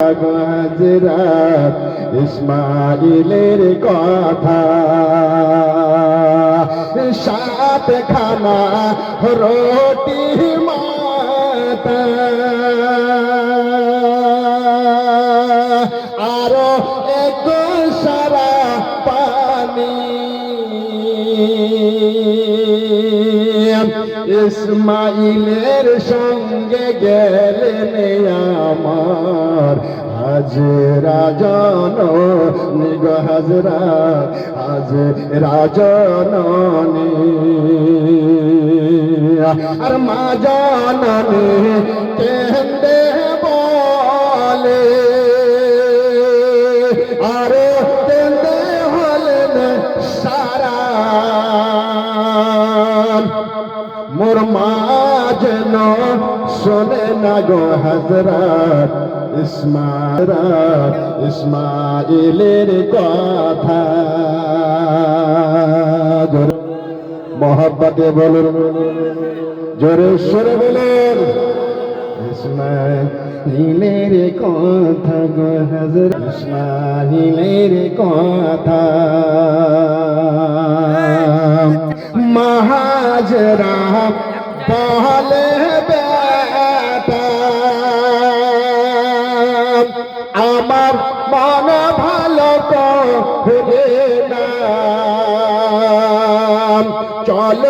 হযরত ইসমাঈলের কথা, সাত খানা রুটি মাতা আরো এক সারা পানি, ইসমাঈলের সঙ্গে গেলেন আমার হাজরা জননী গো হযরত হাজরা জননী, আর মা জননী কেঁদে বলে, আরে কেঁদে হলেন সারা, মোর মা যেন শোনে না গো হযরত ইসমাঈলের কথা। মোহাব্বতে বলুন, জোরে সরে বলুন, ইসমাঈলের কথা গো হযরত ইসমাঈলের কথা। মা হাজরা বলে